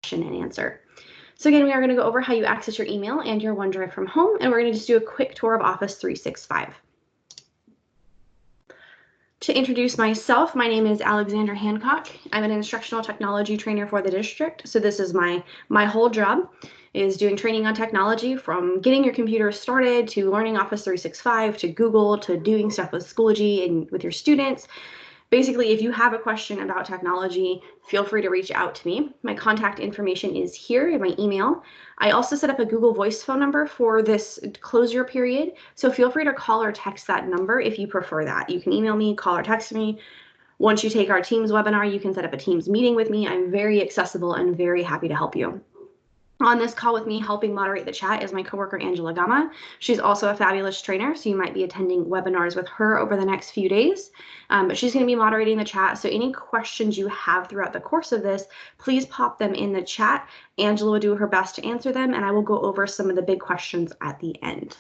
question and answer. So again, we are going to go over how you access your email and your OneDrive from home, and we're going to just do a quick tour of Office 365. To introduce myself, my name is Alexandra Hancock. I'm an instructional technology trainer for the district. So this is my whole job is doing training on technology, from getting your computer started to learning Office 365 to Google to doing stuff with Schoology and with your students. Basically, if you have a question about technology, feel free to reach out to me. My contact information is here in my email. I also set up a Google Voice phone number for this closure period, so feel free to call or text that number if you prefer that. You can email me, call or text me. Once you take our Teams webinar, you can set up a Teams meeting with me. I'm very accessible and very happy to help you. On this call with me helping moderate the chat is my coworker, Angela Gama. She's also a fabulous trainer, so you might be attending webinars with her over the next few days. But she's going to be moderating the chat, so any questions you have throughout the course of this, please pop them in the chat. Angela will do her best to answer them, and I will go over some of the big questions at the end.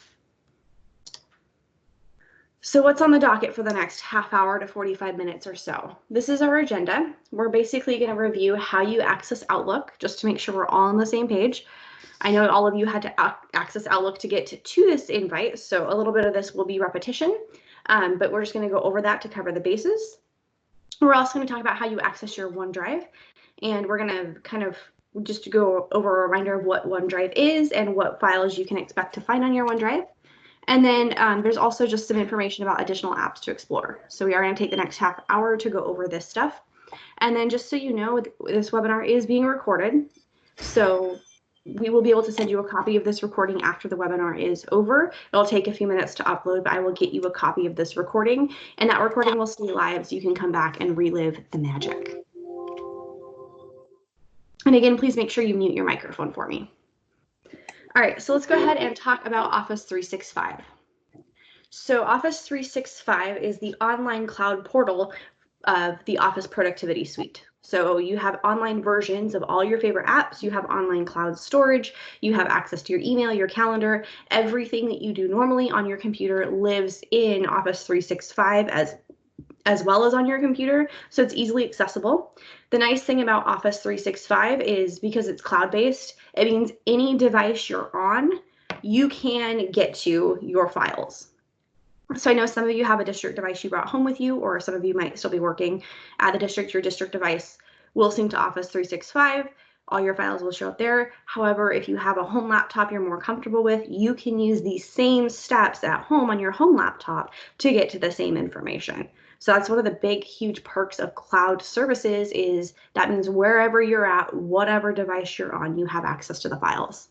So what's on the docket for the next half hour to 45 minutes or so? This is our agenda. We're basically going to review how you access Outlook, just to make sure we're all on the same page. I know all of you had to access Outlook to get to this invite, so a little bit of this will be repetition, but we're just going to go over that to cover the bases. We're also going to talk about how you access your OneDrive, and we're going to kind of just go over a reminder of what OneDrive is and what files you can expect to find on your OneDrive. And then there's also just some information about additional apps to explore. So we are going to take the next half hour to go over this stuff. And then just so you know, this webinar is being recorded. So we will be able to send you a copy of this recording after the webinar is over. It'll take a few minutes to upload, but I will get you a copy of this recording. And that recording will stay live so you can come back and relive the magic. And again, please make sure you mute your microphone for me. All right, so let's go ahead and talk about Office 365. So Office 365 is the online cloud portal of the Office Productivity Suite. So you have online versions of all your favorite apps, you have online cloud storage, you have access to your email, your calendar, everything that you do normally on your computer lives in Office 365 as well as on your computer, so it's easily accessible. The nice thing about Office 365 is because it's cloud-based, it means any device you're on, you can get to your files. So I know some of you have a district device you brought home with you, or some of you might still be working at the district. Your district device will sync to Office 365. All your files will show up there. However, if you have a home laptop you're more comfortable with, you can use these same steps at home on your home laptop to get to the same information. So that's one of the big, huge perks of cloud services is that means wherever you're at, whatever device you're on, you have access to the files.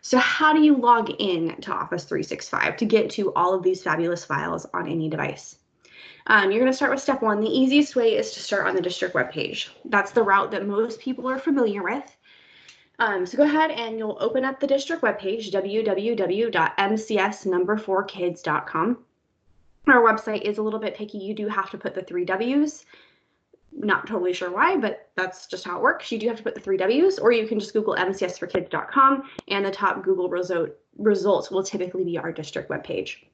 So how do you log in to Office 365 to get to all of these fabulous files on any device? You're going to start with step one. The easiest way is to start on the district webpage. That's the route that most people are familiar with. So go ahead and you'll open up the district webpage, www.mcs4kids.com. Our website is a little bit picky. You do have to put the 3 W's. Not totally sure why, but that's just how it works. You do have to put the 3 W's, or you can just Google mcs4kids.com, and the top Google results will typically be our district webpage.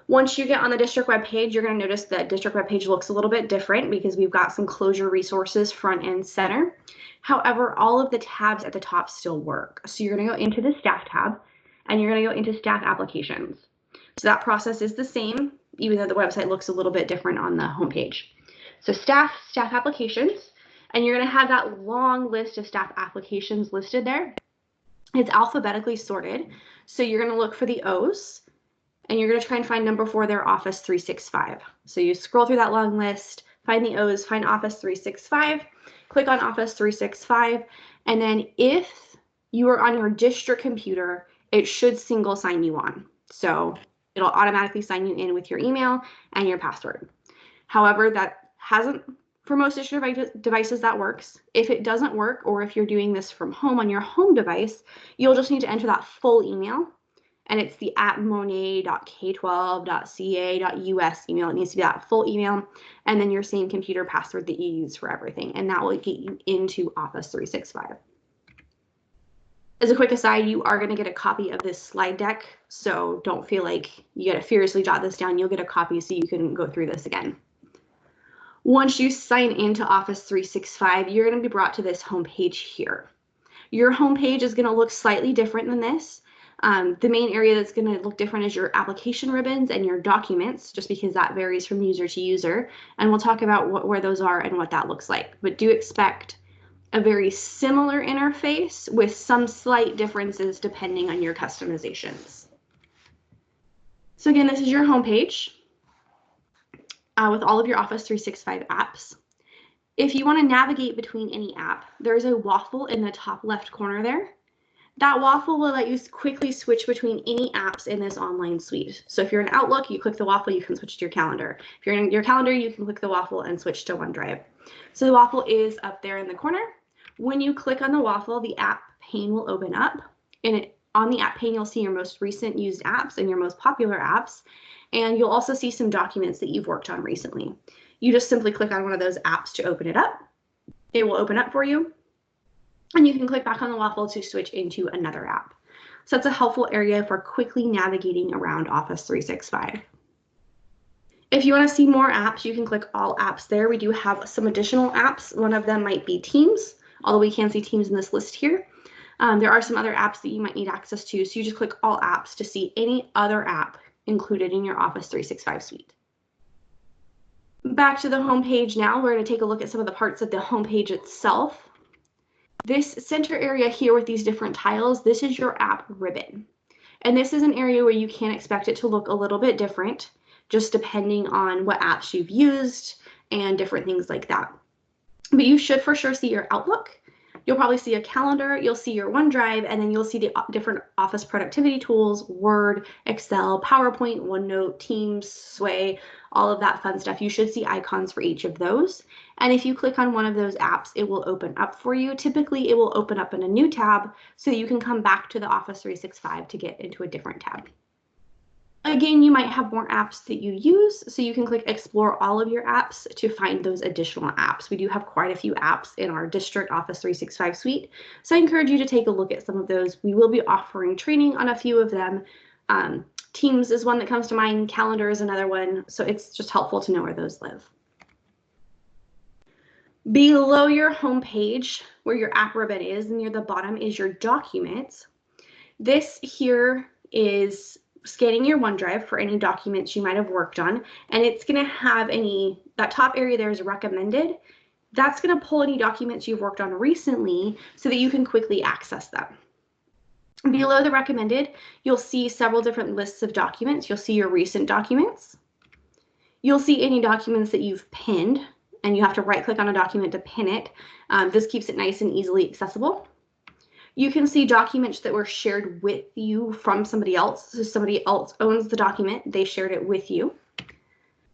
Once you get on the district webpage, you're going to notice that district webpage looks a little bit different because we've got some closure resources front and center. However, all of the tabs at the top still work. So you're going to go into the staff tab, and you're going to go into staff applications. So that process is the same, even though the website looks a little bit different on the homepage. So staff applications, and you're going to have that long list of staff applications listed there. It's alphabetically sorted. So you're going to look for the O's, and you're going to try and find number 4 there, Office 365. So you scroll through that long list, find the O's, find Office 365, click on Office 365, and then if you are on your district computer, it should single sign you on. So it'll automatically sign you in with your email and your password. However, that hasn't, for most district devices, that works. If it doesn't work, or if you're doing this from home on your home device, you'll just need to enter that full email, and it's the @monet.k12.ca.us email. It needs to be that full email, and then your same computer password that you use for everything, and that will get you into Office 365. As a quick aside, you are going to get a copy of this slide deck, so don't feel like you got to furiously jot this down. You'll get a copy so you can go through this again. Once you sign into Office 365, you're going to be brought to this home page here. Your homepage is going to look slightly different than this. The main area that's going to look different is your application ribbons and your documents, just because that varies from user to user. And we'll talk about where those are and what that looks like. But do expect a very similar interface with some slight differences depending on your customizations. So again, this is your homepage with all of your Office 365 apps. If you want to navigate between any app, there's a waffle in the top left corner there. That waffle will let you quickly switch between any apps in this online suite. So if you're in Outlook, you click the waffle, you can switch to your calendar. If you're in your calendar, you can click the waffle and switch to OneDrive. So the waffle is up there in the corner. When you click on the waffle, the app pane will open up. And on the app pane, you'll see your most recent used apps and your most popular apps. And you'll also see some documents that you've worked on recently. You just simply click on one of those apps to open it up. It will open up for you. And you can click back on the waffle to switch into another app. So that's a helpful area for quickly navigating around Office 365. If you want to see more apps, you can click all apps there. We do have some additional apps. One of them might be Teams, although we can see Teams in this list here. There are some other apps that you might need access to, so you just click all apps to see any other app included in your Office 365 suite. Back to the home page now, we're going to take a look at some of the parts of the home page itself. This center area here with these different tiles, this is your app ribbon. And this is an area where you can expect it to look a little bit different, just depending on what apps you've used and different things like that. But you should for sure see your Outlook. You'll probably see a calendar, you'll see your OneDrive, and then you'll see the different Office productivity tools, Word, Excel, PowerPoint, OneNote, Teams, Sway, all of that fun stuff. You should see icons for each of those. And if you click on one of those apps, it will open up for you. Typically, it will open up in a new tab so you can come back to the Office 365 to get into a different tab. Again, you might have more apps that you use, so you can click Explore all of your apps to find those additional apps. We do have quite a few apps in our district Office 365 suite, so I encourage you to take a look at some of those. We will be offering training on a few of them. Teams is one that comes to mind, Calendar is another one, so it's just helpful to know where those live. Below your home page, where your app ribbon is, near the bottom is your documents. This here is scanning your OneDrive for any documents you might have worked on, and it's going to have that top area there is recommended. That's going to pull any documents you've worked on recently so that you can quickly access them. Below the recommended, you'll see several different lists of documents. You'll see your recent documents. You'll see any documents that you've pinned, and you have to right-click on a document to pin it. This keeps it nice and easily accessible. You can see documents that were shared with you from somebody else. So somebody else owns the document, they shared it with you.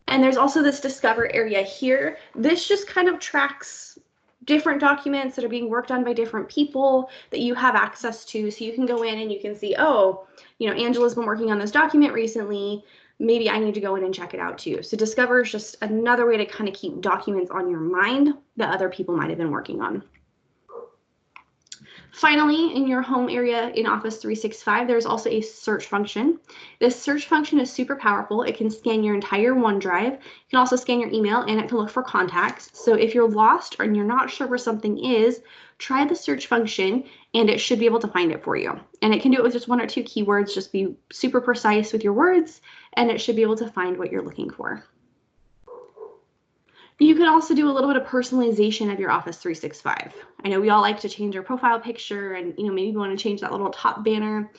And there's also this Discover area here. This just kind of tracks different documents that are being worked on by different people that you have access to. So you can go in and you can see, oh, Angela's been working on this document recently. Maybe I need to go in and check it out too. So Discover is just another way to kind of keep documents on your mind that other people might have been working on. Finally, in your home area in Office 365, there's also a search function. This search function is super powerful. It can scan your entire OneDrive. It can also scan your email, and it can look for contacts. So if you're lost and you're not sure where something is, try the search function, and it should be able to find it for you. And it can do it with just 1 or 2 keywords. Just be super precise with your words, and it should be able to find what you're looking for. You can also do a little bit of personalization of your Office 365. I know we all like to change our profile picture, and maybe you want to change that little top banner.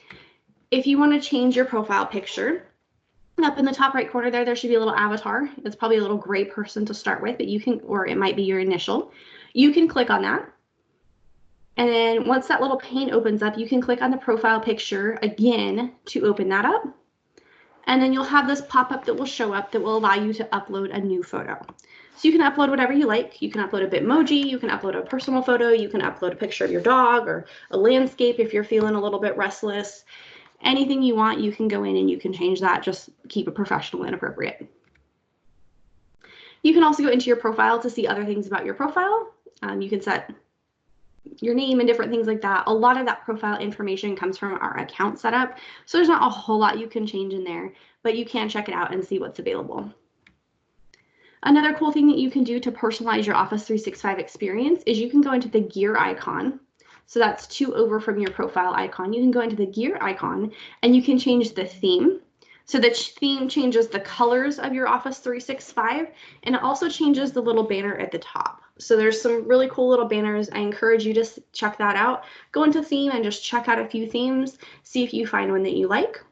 If you want to change your profile picture, up in the top right corner there should be a little avatar. It's probably a little gray person to start with, but you can, or it might be your initial. You can click on that. And then once that little pane opens up, you can click on the profile picture again to open that up. And then you'll have this pop-up that will show up that will allow you to upload a new photo. So you can upload whatever you like. You can upload a Bitmoji, you can upload a personal photo, you can upload a picture of your dog or a landscape if you're feeling a little bit restless. Anything you want, you can go in and you can change that. Just keep it professional and appropriate. You can also go into your profile to see other things about your profile. You can set your name and different things like that. A lot of that profile information comes from our account setup, so there's not a whole lot you can change in there, but you can check it out and see what's available. Another cool thing that you can do to personalize your Office 365 experience is you can go into the gear icon. So that's 2 over from your profile icon. You can go into the gear icon and you can change the theme. So the theme changes the colors of your Office 365, and it also changes the little banner at the top. So there's some really cool little banners. I encourage you to check that out. Go into theme and just check out a few themes, see if you find one that you like.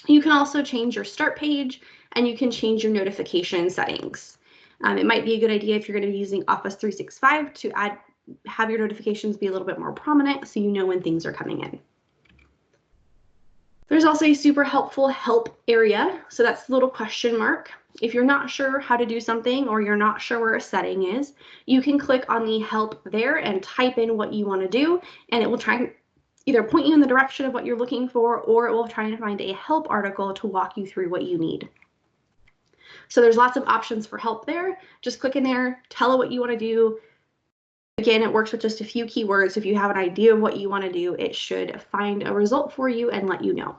You can also change your start page, and you can change your notification settings. It might be a good idea if you're going to be using Office 365 to have your notifications be a little bit more prominent so you know when things are coming in. There's also a super helpful help area. So that's the little question mark. If you're not sure how to do something or you're not sure where a setting is, you can click on the help there and type in what you want to do, and it will try and either point you in the direction of what you're looking for, or it will try to find a help article to walk you through what you need. So there's lots of options for help there. Just click in there, tell it what you want to do. Again, it works with just a few keywords. If you have an idea of what you want to do, it should find a result for you and let you know.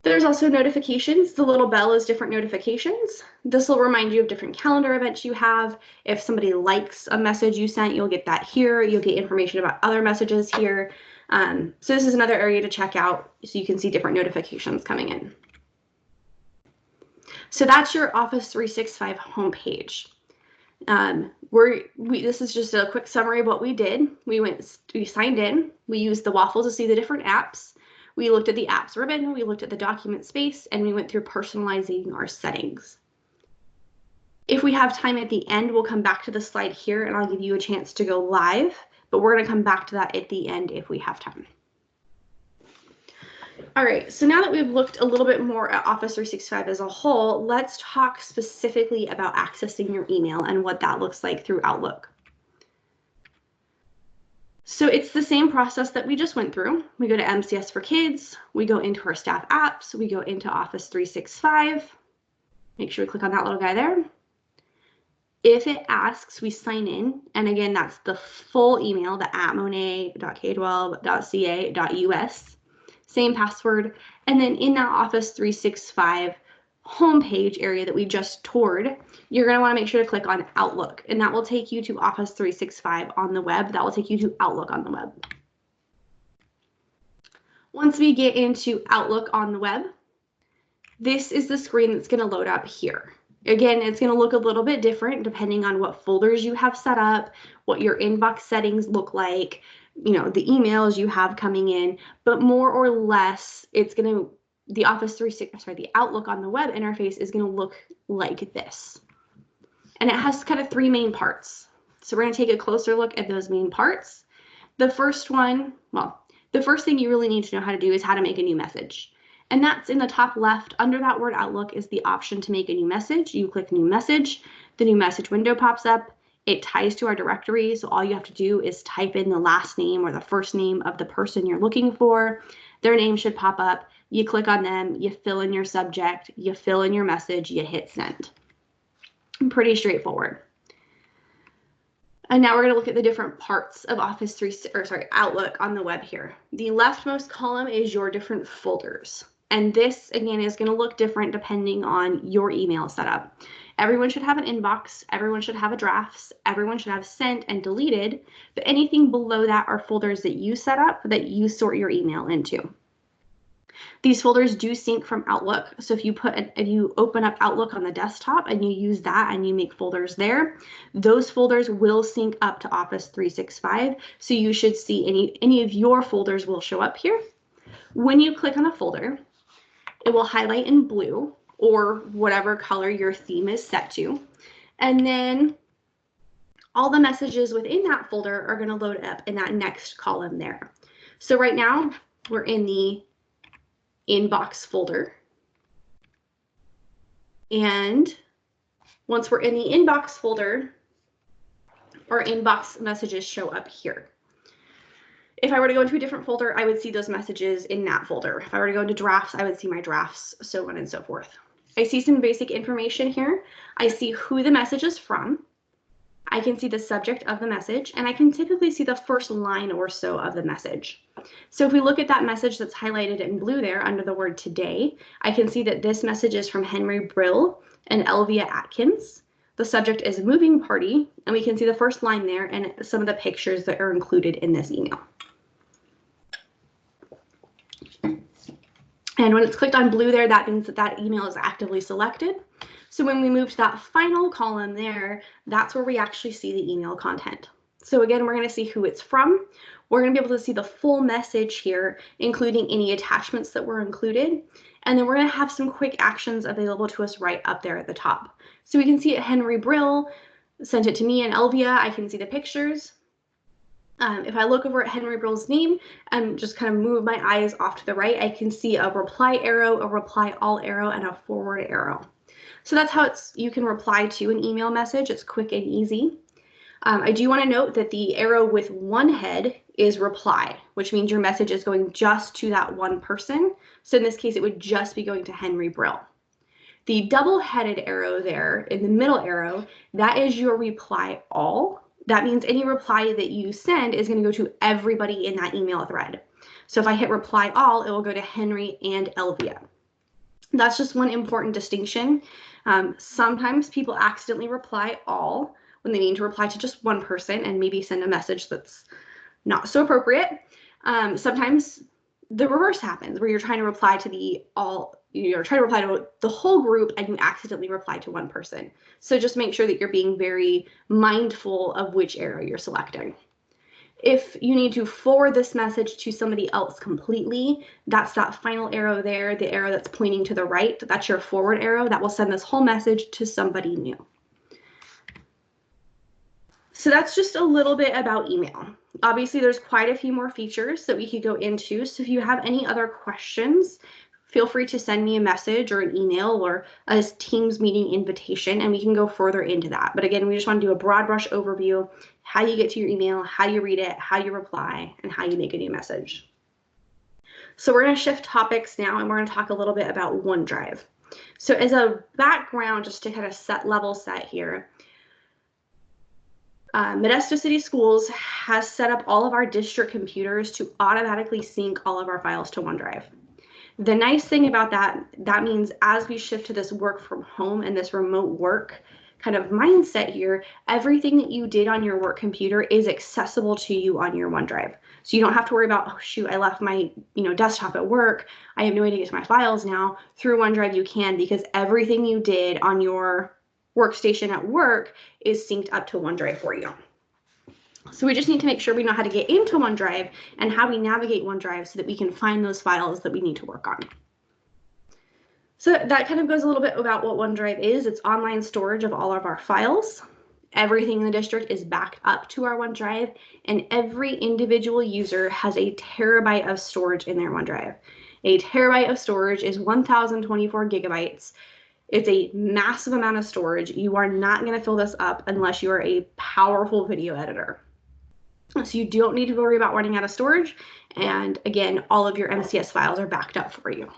There's also notifications. The little bell is different notifications. This will remind you of different calendar events you have. If somebody likes a message you sent, you'll get that here. You'll get information about other messages here. So this is another area to check out so you can see different notifications coming in. So that's your Office 365 homepage. This is just a quick summary of what we did. We signed in, we used the waffle to see the different apps. We looked at the apps ribbon, we looked at the document space, and we went through personalizing our settings. If we have time at the end, we'll come back to the slide here and I'll give you a chance to go live, but we're going to come back to that at the end if we have time. All right, so now that we've looked a little bit more at Office 365 as a whole, let's talk specifically about accessing your email and what that looks like through Outlook. So it's the same process that we just went through. We go to MCS for Kids, we go into our staff apps, we go into Office 365. Make sure we click on that little guy there. If it asks, we sign in. And again, that's the full email, the @monet.k12.ca.us. Same password. And then in that Office 365 homepage area that we just toured, you're going to want to make sure to click on Outlook, and that will take you to Office 365 on the web. That will take you to Outlook on the web. Once we get into Outlook on the web, this is the screen that's going to load up here. Again, it's going to look a little bit different depending on what folders you have set up, what your inbox settings look like, you know, the emails you have coming in, but more or less it's going to, the Outlook on the web interface is going to look like this. And it has kind of 3 main parts. So we're going to take a closer look at those main parts. The first one, well, the first thing you really need to know how to do is how to make a new message. And that's in the top left. Under that word Outlook is the option to make a new message. You click new message, the new message window pops up. It ties to our directory, so all you have to do is type in the last name or the first name of the person you're looking for. Their name should pop up. You click on them, you fill in your subject, you fill in your message, you hit send. Pretty straightforward. And now we're going to look at the different parts of Outlook on the web here. The leftmost column is your different folders. And this, again, is going to look different depending on your email setup. Everyone should have an inbox, everyone should have a drafts, everyone should have sent and deleted, but anything below that are folders that you set up that you sort your email into. These folders do sync from Outlook, so if you open up Outlook on the desktop and you use that and you make folders there, those folders will sync up to Office 365, so you should see any of your folders will show up here. When you click on a folder, it will highlight in blue or whatever color your theme is set to, and then all the messages within that folder are going to load up in that next column there. So right now we're in the inbox folder, and once we're in the inbox folder, our inbox messages show up here. If I were to go into a different folder, I would see those messages in that folder. If I were to go into drafts, I would see my drafts, so on and so forth. I see some basic information here. I see who the message is from. I can see the subject of the message, and I can typically see the first line or so of the message. So if we look at that message that's highlighted in blue there under the word today, I can see that this message is from Henry Brill and Elvia Atkins. The subject is moving party, and we can see the first line there and some of the pictures that are included in this email. And when it's clicked on blue there, that means that that email is actively selected. So when we move to that final column there, that's where we actually see the email content. So again, we're going to see who it's from. We're going to be able to see the full message here, including any attachments that were included. And then we're going to have some quick actions available to us right up there at the top. So we can see it, Henry Brill sent it to me and Elvia. I can see the pictures. If I look over at Henry Brill's name and just kind of move my eyes off to the right, I can see a reply arrow, a reply all arrow, and a forward arrow. So that's how you can reply to an email message. It's quick and easy. I do want to note that the arrow with one head is reply, which means your message is going just to that one person. So in this case, it would just be going to Henry Brill. The double-headed arrow there in the middle arrow, that is your reply all. That means any reply that you send is going to go to everybody in that email thread. So if I hit reply all, it will go to Henry and Elvia. That's just one important distinction. Sometimes people accidentally reply all when they mean to reply to just one person and maybe send a message that's not so appropriate. Sometimes the reverse happens where you're trying to reply to you're trying to reply to the whole group and you accidentally reply to one person. So just make sure that you're being very mindful of which arrow you're selecting. If you need to forward this message to somebody else completely, that's that final arrow there, the arrow that's pointing to the right. That's your forward arrow that will send this whole message to somebody new. So that's just a little bit about email. Obviously, there's quite a few more features that we could go into. So if you have any other questions, feel free to send me a message or an email or a Teams meeting invitation, and we can go further into that. But again, we just want to do a broad brush overview, how you get to your email, how you read it, how you reply, and how you make a new message. So we're going to shift topics now, and we're going to talk a little bit about OneDrive. So as a background, just to kind of level set here, Modesto City Schools has set up all of our district computers to automatically sync all of our files to OneDrive. The nice thing about that means as we shift to this work from home and this remote work kind of mindset here, everything that you did on your work computer is accessible to you on your OneDrive. So you don't have to worry about, oh shoot, I left my desktop at work. I have no way to get to my files now. Through OneDrive you can, because everything you did on your workstation at work is synced up to OneDrive for you. So we just need to make sure we know how to get into OneDrive and how we navigate OneDrive so that we can find those files that we need to work on. So that kind of goes a little bit about what OneDrive is. It's online storage of all of our files. Everything in the district is backed up to our OneDrive, and every individual user has a terabyte of storage in their OneDrive. A terabyte of storage is 1,024 gigabytes. It's a massive amount of storage. You are not going to fill this up unless you are a powerful video editor. So you don't need to worry about running out of storage. And again, all of your MCS files are backed up for you.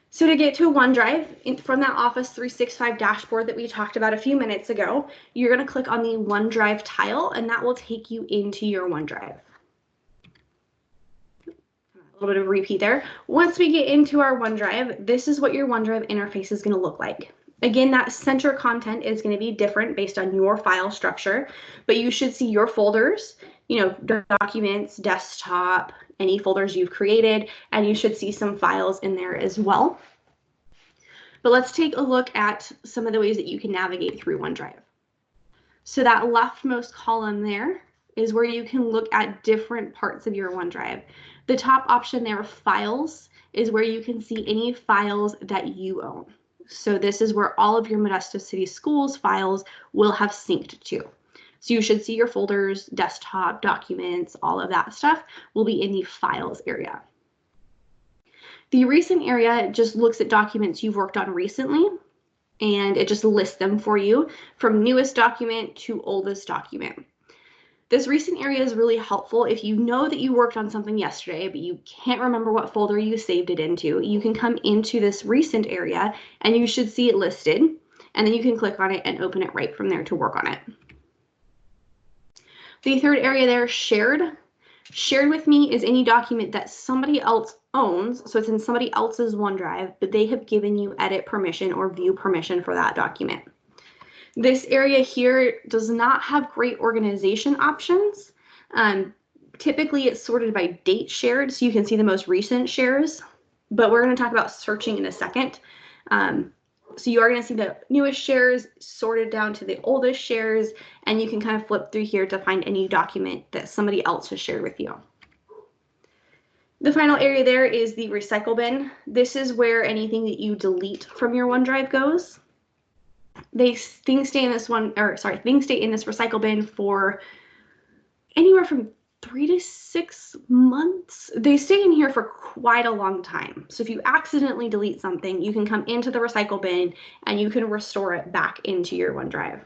So to get to OneDrive, from that Office 365 dashboard that we talked about a few minutes ago, you're going to click on the OneDrive tile, and that will take you into your OneDrive. A little bit of a repeat there. Once we get into our OneDrive, this is what your OneDrive interface is going to look like. Again, that center content is going to be different based on your file structure, but you should see your folders, documents, desktop, any folders you've created, and you should see some files in there as well. But let's take a look at some of the ways that you can navigate through OneDrive. So that leftmost column there is where you can look at different parts of your OneDrive. The top option there, Files, is where you can see any files that you own. So this is where all of your Modesto City Schools files will have synced to. So you should see your folders, desktop, documents, all of that stuff will be in the Files area. The Recent area just looks at documents you've worked on recently, and it just lists them for you from newest document to oldest document. This recent area is really helpful if you know that you worked on something yesterday, but you can't remember what folder you saved it into. You can come into this recent area and you should see it listed, and then you can click on it and open it right from there to work on it. The third area there, Shared. Shared with me is any document that somebody else owns, so it's in somebody else's OneDrive, but they have given you edit permission or view permission for that document. This area here does not have great organization options. Typically, it's sorted by date shared, so you can see the most recent shares, but we're going to talk about searching in a second. So you are going to see the newest shares sorted down to the oldest shares, and you can kind of flip through here to find any document that somebody else has shared with you. The final area there is the recycle bin. This is where anything that you delete from your OneDrive goes. Things stay in this recycle bin for anywhere from 3 to 6 months. They stay in here for quite a long time. So if you accidentally delete something, you can come into the recycle bin and you can restore it back into your OneDrive.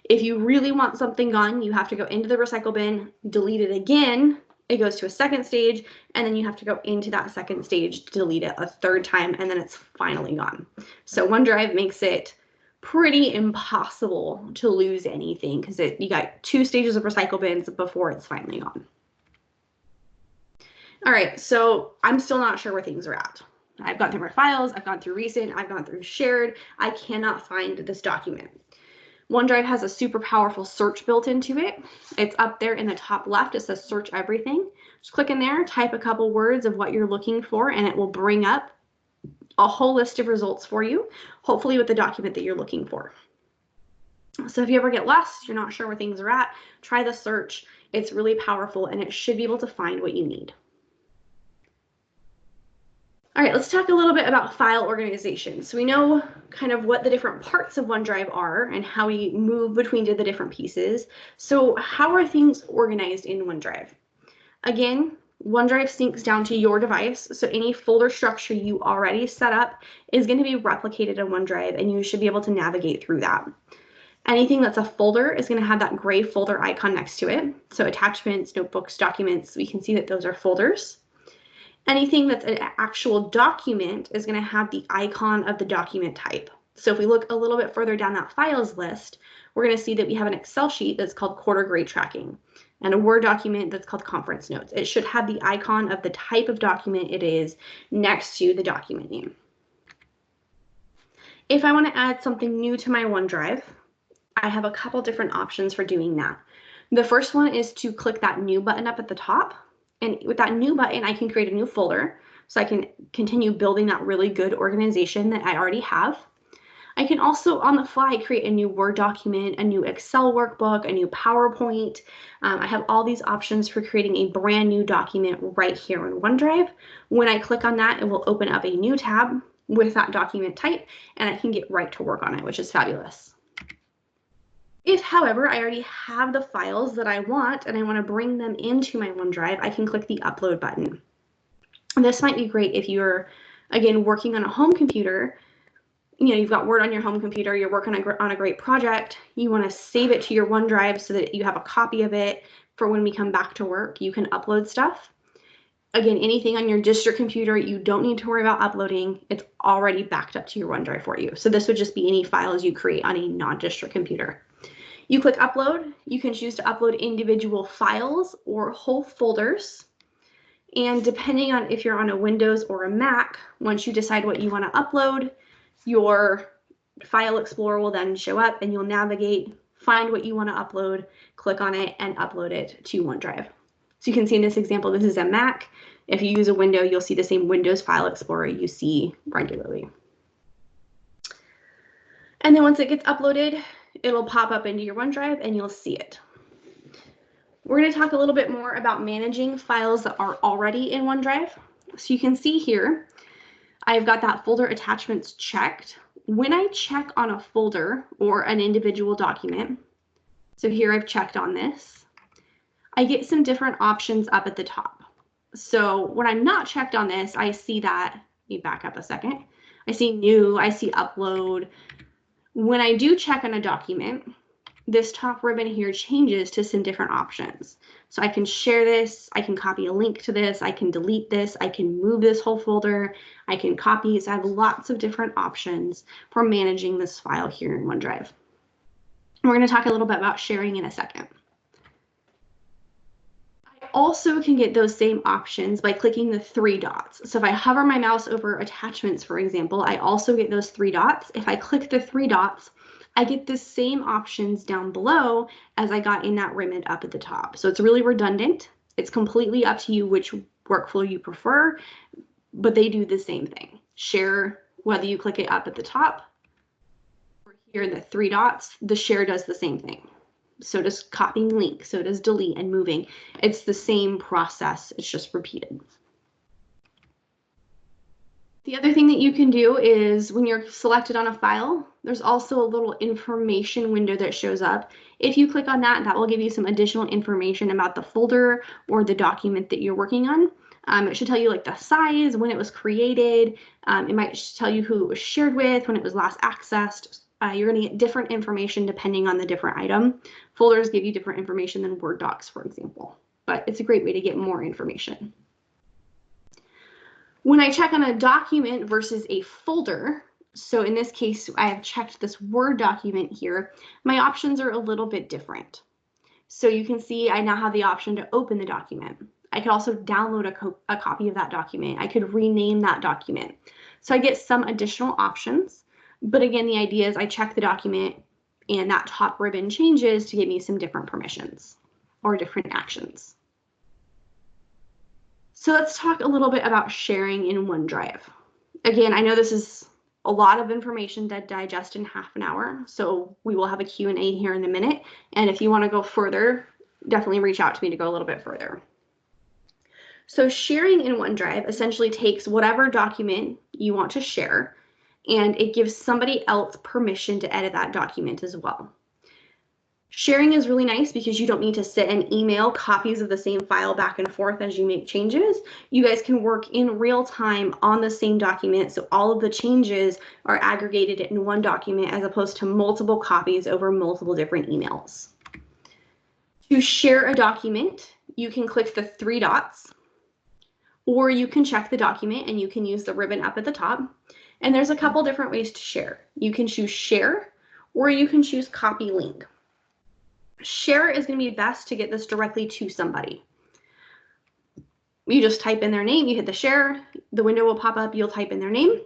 If you really want something gone, you have to go into the recycle bin, delete it again. It goes to a second stage, and then you have to go into that second stage to delete it a third time, and then it's finally gone. So OneDrive makes it pretty impossible to lose anything because you got 2 stages of recycle bins before it's finally gone. All right, so I'm still not sure where things are at. I've gone through my files, I've gone through recent, I've gone through shared. I cannot find this document. OneDrive has a super powerful search built into it. It's up there in the top left. It says search everything. Just click in there, type a couple words of what you're looking for, and it will bring up a whole list of results for you, hopefully with the document that you're looking for. So if you ever get lost, you're not sure where things are at, try the search. It's really powerful, and it should be able to find what you need. All right, let's talk a little bit about file organization. So we know kind of what the different parts of OneDrive are and how we move between the different pieces. So how are things organized in OneDrive? Again, OneDrive syncs down to your device, so any folder structure you already set up is going to be replicated in OneDrive, and you should be able to navigate through that. Anything that's a folder is going to have that gray folder icon next to it. So attachments, notebooks, documents, we can see that those are folders. Anything that's an actual document is going to have the icon of the document type. So if we look a little bit further down that files list, we're going to see that we have an Excel sheet that's called quarter grade tracking and a Word document that's called conference notes. It should have the icon of the type of document it is next to the document name. If I want to add something new to my OneDrive, I have a couple different options for doing that. The first one is to click that new button up at the top. And with that new button, I can create a new folder, so I can continue building that really good organization that I already have. I can also, on the fly, create a new Word document, a new Excel workbook, a new PowerPoint. I have all these options for creating a brand new document right here in OneDrive. When I click on that, it will open up a new tab with that document type, and I can get right to work on it, which is fabulous. If, however, I already have the files that I want and I want to bring them into my OneDrive, I can click the upload button. This might be great if you're, again, working on a home computer. You know, you've got Word on your home computer, you're working on a great project, you want to save it to your OneDrive so that you have a copy of it for when we come back to work. You can upload stuff. Again, anything on your district computer, you don't need to worry about uploading. It's already backed up to your OneDrive for you. So this would just be any files you create on a non-district computer. You click upload, you can choose to upload individual files or whole folders. And depending on if you're on a Windows or a Mac, once you decide what you want to upload, your File Explorer will then show up and you'll navigate, find what you want to upload, click on it, and upload it to OneDrive. So you can see in this example, this is a Mac. If you use a window, you'll see the same Windows File Explorer you see regularly. And then once it gets uploaded, it'll pop up into your OneDrive and you'll see it. We're going to talk a little bit more about managing files that are already in OneDrive. So you can see here, I've got that folder attachments checked. When I check on a folder or an individual document, so here I've checked on this, I get some different options up at the top. So when I'm not checked on this, I see that, let me back up a second, I see new, I see upload. When I do check on a document, this top ribbon here changes to some different options. So I can share this, I can copy a link to this, I can delete this, I can move this whole folder, I can copy. So I have lots of different options for managing this file here in OneDrive. We're going to talk a little bit about sharing in a second. I also can get those same options by clicking the 3 dots. So if I hover my mouse over attachments, for example, I also get those 3 dots. If I click the 3 dots, I get the same options down below as I got in that ribbon up at the top. So it's really redundant. It's completely up to you which workflow you prefer, but they do the same thing. Share, whether you click it up at the top or here in the 3 dots, the share does the same thing. So does copying link, so does delete and moving. It's the same process, it's just repeated. The other thing that you can do is when you're selected on a file, there's also a little information window that shows up. If you click on that, that will give you some additional information about the folder or the document that you're working on. It should tell you like the size, when it was created. It might tell you who it was shared with, when it was last accessed. You're going to get different information depending on the different item. Folders give you different information than Word docs, for example, but it's a great way to get more information. When I check on a document versus a folder, so in this case, I have checked this Word document here, my options are a little bit different. So you can see I now have the option to open the document. I could also download a copy of that document. I could rename that document. So I get some additional options. But again, the idea is I check the document and that top ribbon changes to give me some different permissions or different actions. So let's talk a little bit about sharing in OneDrive. Again, I know this is a lot of information to digest in half an hour, so we will have a Q&A here in a minute. And if you want to go further, definitely reach out to me to go a little bit further. So sharing in OneDrive essentially takes whatever document you want to share, and it gives somebody else permission to edit that document as well. Sharing is really nice because you don't need to sit and email copies of the same file back and forth as you make changes. You guys can work in real time on the same document, so all of the changes are aggregated in one document as opposed to multiple copies over multiple different emails. To share a document, you can click the 3 dots, or you can check the document and you can use the ribbon up at the top. And there's a couple different ways to share. You can choose share, or you can choose copy link. Share is going to be best to get this directly to somebody. You just type in their name, you hit the share, the window will pop up, you'll type in their name.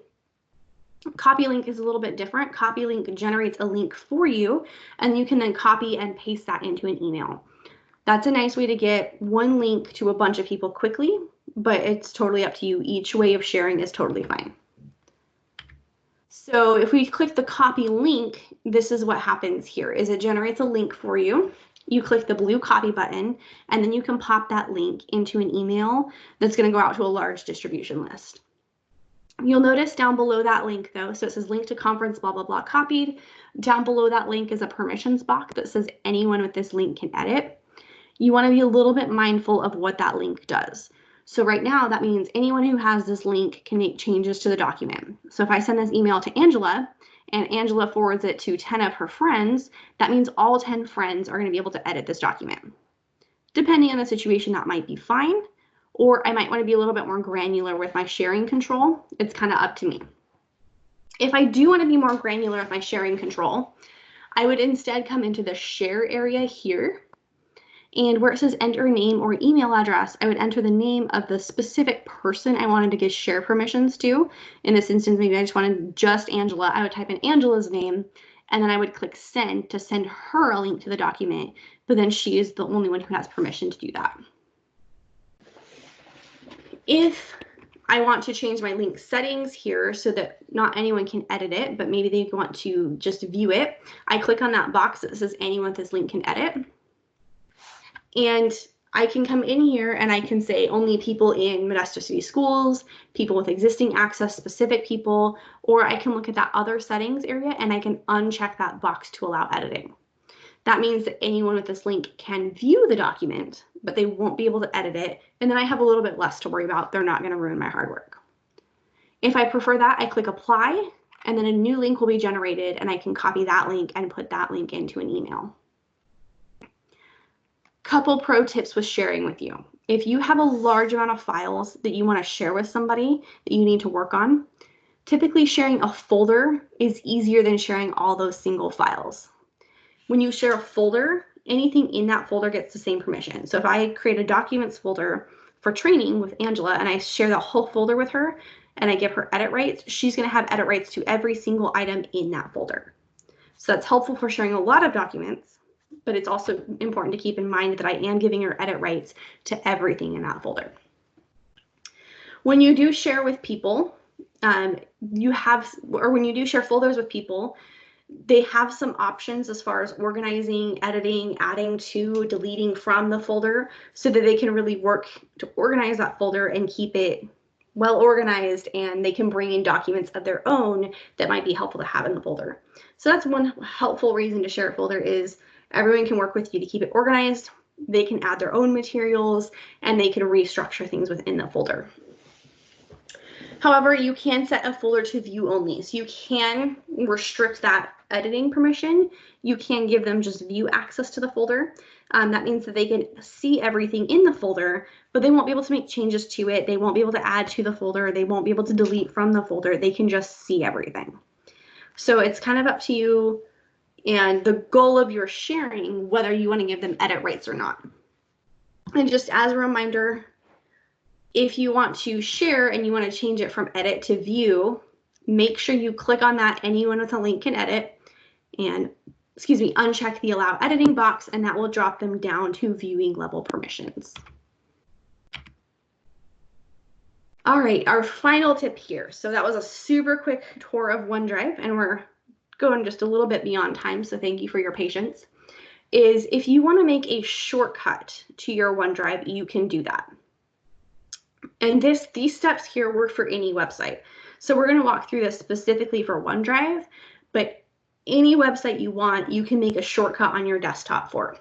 Copy link is a little bit different. Copy link generates a link for you, and you can then copy and paste that into an email. That's a nice way to get one link to a bunch of people quickly, but it's totally up to you. Each way of sharing is totally fine. So if we click the copy link, this is what happens here, is it generates a link for you. You click the blue copy button, and then you can pop that link into an email that's going to go out to a large distribution list. You'll notice down below that link though, so it says link to conference, blah, blah, blah, copied. Down below that link is a permissions box that says anyone with this link can edit. You want to be a little bit mindful of what that link does. So right now, that means anyone who has this link can make changes to the document. So if I send this email to Angela and Angela forwards it to 10 of her friends, that means all 10 friends are going to be able to edit this document. Depending on the situation, that might be fine, or I might want to be a little bit more granular with my sharing control. It's kind of up to me. If I do want to be more granular with my sharing control, I would instead come into the share area here. And where it says enter name or email address, I would enter the name of the specific person I wanted to give share permissions to. In this instance, maybe I just wanted just Angela. I would type in Angela's name, and then I would click send to send her a link to the document, but then she is the only one who has permission to do that. If I want to change my link settings here so that not anyone can edit it, but maybe they want to just view it, I click on that box that says anyone with this link can edit. And I can come in here and I can say only people in Modesto City Schools, people with existing access, specific people, or I can look at that other settings area and I can uncheck that box to allow editing. That means that anyone with this link can view the document, but they won't be able to edit it. And then I have a little bit less to worry about. They're not going to ruin my hard work. If I prefer that, I click apply, and then a new link will be generated and I can copy that link and put that link into an email. Couple pro tips with sharing with you. If you have a large amount of files that you want to share with somebody that you need to work on, typically sharing a folder is easier than sharing all those single files. When you share a folder, anything in that folder gets the same permission. So if I create a documents folder for training with Angela and I share the whole folder with her and I give her edit rights, she's going to have edit rights to every single item in that folder. So that's helpful for sharing a lot of documents, but it's also important to keep in mind that I am giving your edit rights to everything in that folder. When you do share with people, when you do share folders with people, they have some options as far as organizing, editing, adding to, deleting from the folder so that they can really work to organize that folder and keep it well organized, and they can bring in documents of their own that might be helpful to have in the folder. So that's one helpful reason to share a folder, is everyone can work with you to keep it organized. They can add their own materials and they can restructure things within the folder. However, you can set a folder to view only. So you can restrict that editing permission. You can give them just view access to the folder. That means that they can see everything in the folder, but they won't be able to make changes to it. They won't be able to add to the folder. They won't be able to delete from the folder. They can just see everything. So it's kind of up to you and the goal of your sharing, whether you want to give them edit rights or not. And just as a reminder, if you want to share and you want to change it from edit to view, make sure you click on that anyone with a link can edit and, uncheck the allow editing box, and that will drop them down to viewing level permissions. All right, our final tip here. So that was a super quick tour of OneDrive, and we're going just a little bit beyond time, so thank you for your patience. Is if you want to make a shortcut to your OneDrive, you can do that. And these steps here work for any website. So we're going to walk through this specifically for OneDrive, but any website you want, you can make a shortcut on your desktop for.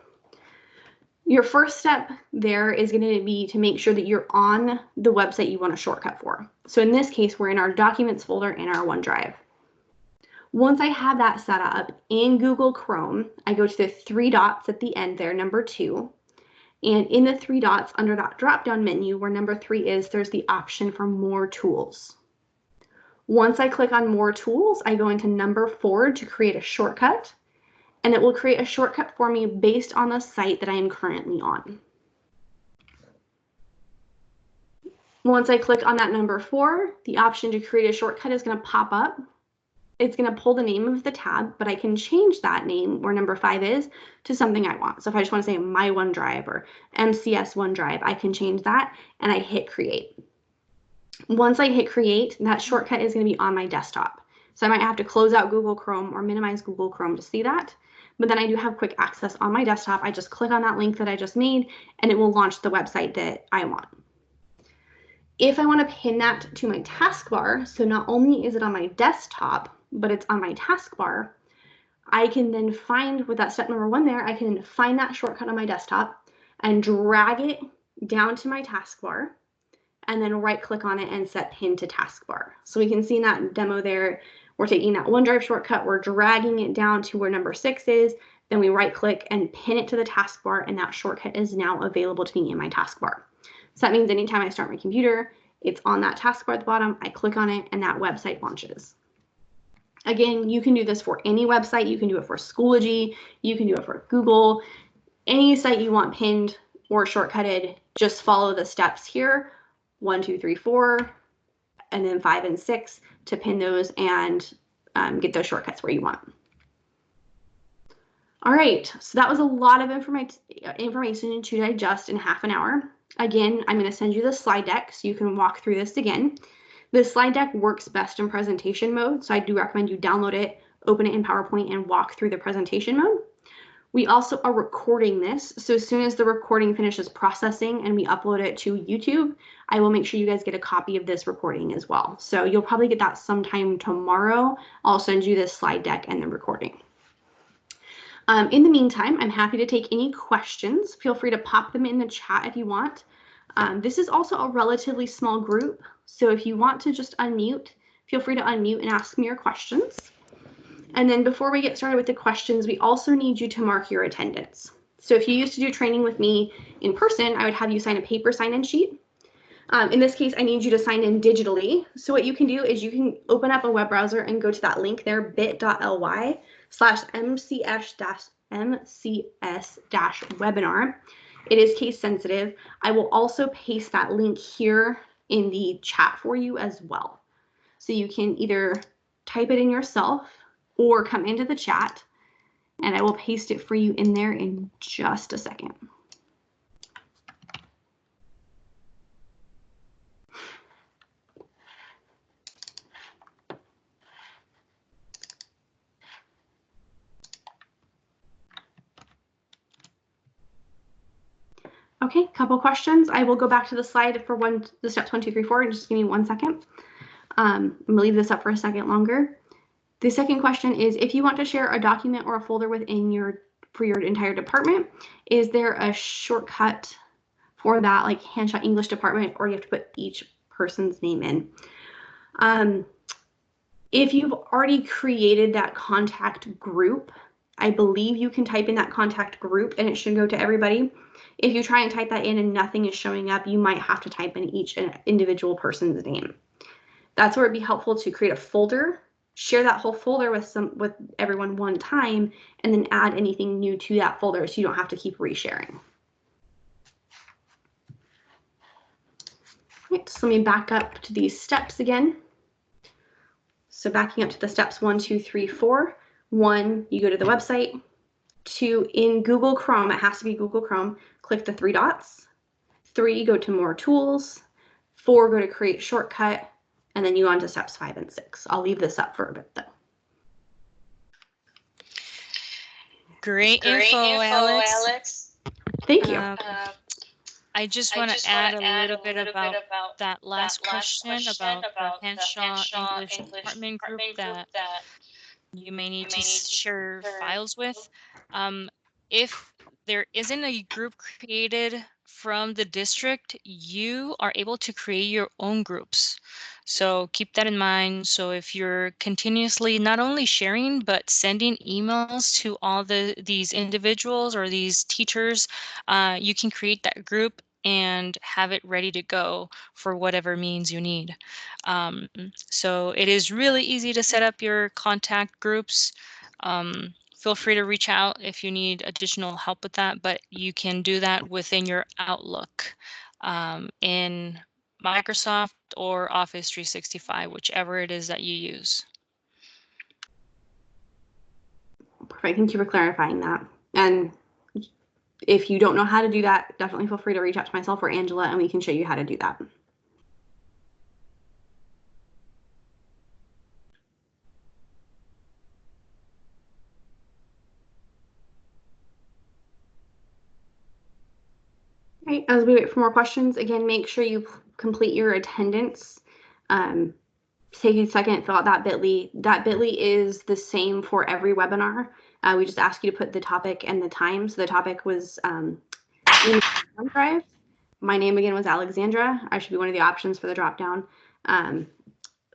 Your first step there is going to be to make sure that you're on the website you want a shortcut for. So in this case, we're in our Documents folder in our OneDrive. Once I have that set up in Google Chrome, I go to the 3 dots at the end there, number 2. And in the 3 dots under that drop-down menu where number 3 is, there's the option for More Tools. Once I click on More Tools, I go into number 4 to create a shortcut, and it will create a shortcut for me based on the site that I am currently on. Once I click on that number 4, the option to create a shortcut is going to pop up. It's going to pull the name of the tab, but I can change that name where number 5 is to something I want. So if I just want to say My OneDrive or MCS OneDrive, I can change that and I hit create. Once I hit create, that shortcut is going to be on my desktop. So I might have to close out Google Chrome or minimize Google Chrome to see that. But then I do have quick access on my desktop. I just click on that link that I just made and it will launch the website that I want. If I want to pin that to my taskbar, so not only is it on my desktop, but it's on my taskbar, I can then find, with that step number 1 there, I can find that shortcut on my desktop and drag it down to my taskbar and then right click on it and set pin to taskbar. So we can see in that demo there, we're taking that OneDrive shortcut, we're dragging it down to where number 6 is, then we right click and pin it to the taskbar, and that shortcut is now available to me in my taskbar. So that means anytime I start my computer, it's on that taskbar at the bottom, I click on it and that website launches. Again, you can do this for any website. You can do it for Schoology. You can do it for Google. Any site you want pinned or shortcutted, just follow the steps here, 1, 2, 3, 4, and then 5 and 6 to pin those and get those shortcuts where you want. All right, so that was a lot of information to digest in half an hour. Again, I'm going to send you the slide deck so you can walk through this again. The slide deck works best in presentation mode, so I do recommend you download it, open it in PowerPoint, and walk through the presentation mode. We also are recording this, so as soon as the recording finishes processing and we upload it to YouTube, I will make sure you guys get a copy of this recording as well. So you'll probably get that sometime tomorrow. I'll send you this slide deck and the recording. In the meantime, I'm happy to take any questions. Feel free to pop them in the chat if you want. This is also a relatively small group, so if you want to just unmute, feel free to unmute and ask me your questions. And then before we get started with the questions, we also need you to mark your attendance. So if you used to do training with me in person, I would have you sign a paper sign-in sheet. In this case, I need you to sign in digitally. So what you can do is you can open up a web browser and go to that link there, bit.ly/MCS-webinar. It is case sensitive. I will also paste that link here in the chat for you as well. So you can either type it in yourself or come into the chat. and I will paste it for you in there in just a second. Okay, couple questions. I will go back to the slide for the steps 1, 2, 3, 4, and just give me 1 second. I'm gonna leave this up for a second longer. The second question is, if you want to share a document or a folder within for your entire department, is there a shortcut for that, like Handshot English department, or you have to put each person's name in? If you've already created that contact group, I believe you can type in that contact group and it should go to everybody. If you try and type that in and nothing is showing up, you might have to type in each individual person's name. That's where it'd be helpful to create a folder, share that whole folder with everyone one time, and then add anything new to that folder so you don't have to keep resharing. Right, so let me back up to these steps again. So backing up to the steps 1, 2, 3, 4. 1, you go to the website. 2, in Google Chrome, it has to be Google Chrome, click the 3 dots. 3, go to more tools. 4, go to create shortcut, and then you go on to steps 5 and 6. I'll leave this up for a bit though. Great info, Alex. Thank you. I just want to add a little bit about that last question about the Henshaw English department group that you may need to share files with. If there isn't a group created from the district, you are able to create your own groups. So keep that in mind. So if you're continuously not only sharing, but sending emails to all these individuals or these teachers, you can create that group and have it ready to go for whatever means you need. So it is really easy to set up your contact groups. Feel free to reach out if you need additional help with that, but you can do that within your Outlook in Microsoft or Office 365, whichever it is that you use. Perfect. Thank you for clarifying that. And if you don't know how to do that, definitely feel free to reach out to myself or Angela and we can show you how to do that. Right, as we wait for more questions, again, make sure you complete your attendance. Take a second, fill out that bit.ly. That bit.ly is the same for every webinar. We just ask you to put the topic and the time. So the topic was in OneDrive. My name again was Alexandra. I should be one of the options for the dropdown.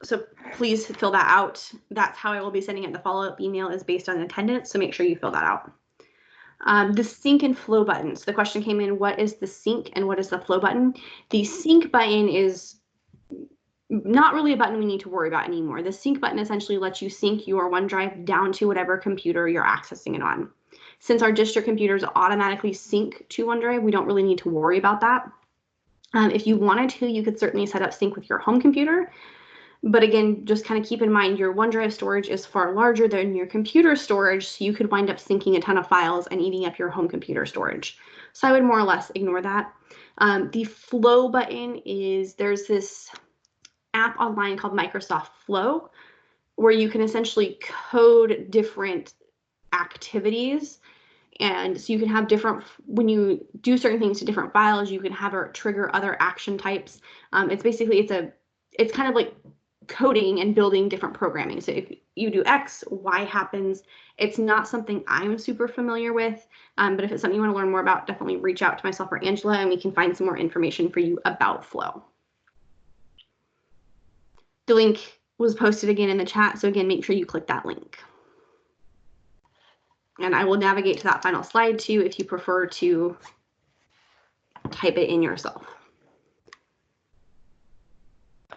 So please fill that out. That's how I will be sending out the follow-up email is based on attendance. So make sure you fill that out. The sync and flow buttons. The question came in, what is the sync and what is the flow button? The sync button is not really a button we need to worry about anymore. The sync button essentially lets you sync your OneDrive down to whatever computer you're accessing it on. Since our district computers automatically sync to OneDrive, we don't really need to worry about that. If you wanted to, you could certainly set up sync with your home computer. But again, just kind of keep in mind your OneDrive storage is far larger than your computer storage, so you could wind up syncing a ton of files and eating up your home computer storage. So I would more or less ignore that. The flow button is, there's this app online called Microsoft Flow, where you can essentially code different activities. And so you can have different, when you do certain things to different files, you can have it trigger other action types. It's basically, it's kind of like coding and building different programming. So if you do X, Y happens. It's not something I'm super familiar with, but if it's something you want to learn more about, definitely reach out to myself or Angela and we can find some more information for you about Flow. The link was posted again in the chat, so again, make sure you click that link. And I will navigate to that final slide too if you prefer to type it in yourself.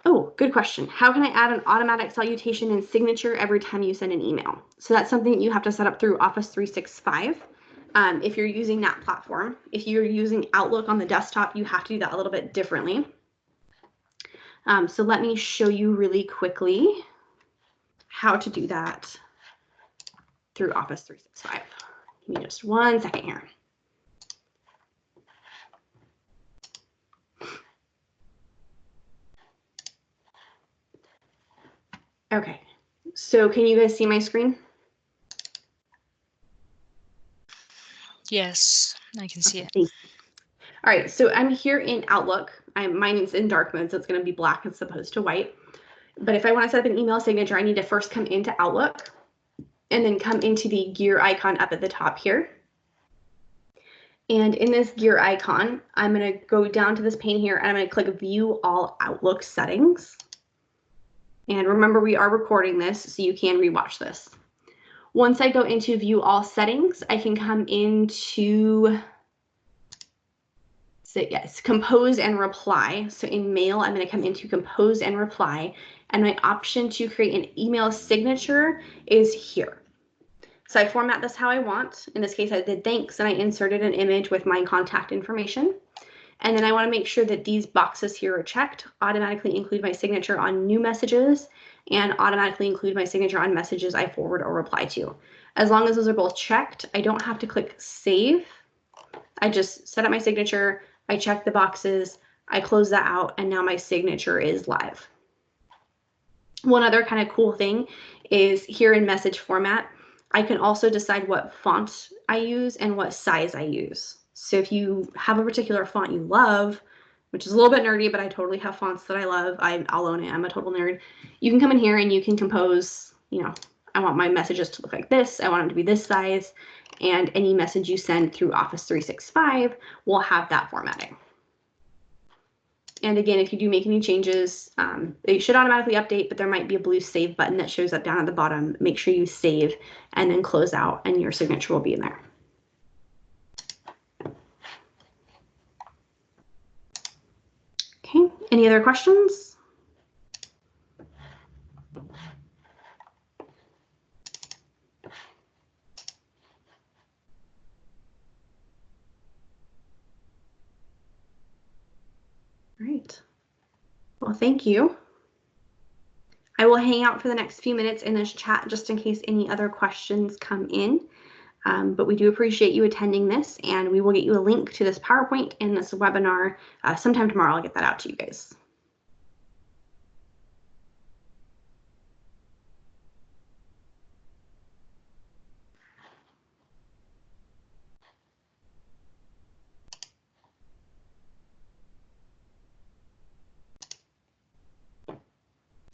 Oh, good question. How can I add an automatic salutation and signature every time you send an email? So that's something that you have to set up through Office 365. If you're using that platform. If you're using Outlook on the desktop, you have to do that a little bit differently. So let me show you really quickly how to do that through Office 365. Give me just 1 second here. Okay, so can you guys see my screen? Yes, I can see it. Thanks. All right, so I'm here in Outlook. Mine is in dark mode, so it's going to be black as opposed to white. But if I want to set up an email signature, I need to first come into Outlook and then come into the gear icon up at the top here. And in this gear icon, I'm going to go down to this pane here and I'm going to click View All Outlook Settings. And remember, we are recording this, so you can rewatch this. Once I go into View All Settings, I can come into, so yes, Compose and Reply. So in Mail, I'm going to come into Compose and Reply, and my option to create an email signature is here. So I format this how I want. In this case, I did thanks, and I inserted an image with my contact information. And then I want to make sure that these boxes here are checked, automatically include my signature on new messages, and automatically include my signature on messages I forward or reply to. As long as those are both checked, I don't have to click save. I just set up my signature, I check the boxes, I close that out, and now my signature is live. One other kind of cool thing is here in message format, I can also decide what font I use and what size I use. So if you have a particular font you love, which is a little bit nerdy, but I totally have fonts that I love, I'll own it, I'm a total nerd. You can come in here and you can compose, you know, I want my messages to look like this, I want them to be this size, and any message you send through Office 365 will have that formatting. And again, if you do make any changes, they should automatically update, but there might be a blue save button that shows up down at the bottom. Make sure you save and then close out, and your signature will be in there. Okay, any other questions? All right. Well, thank you. I will hang out for the next few minutes in this chat just in case any other questions come in. But we do appreciate you attending this, and we will get you a link to this PowerPoint and this webinar sometime tomorrow. I'll get that out to you guys.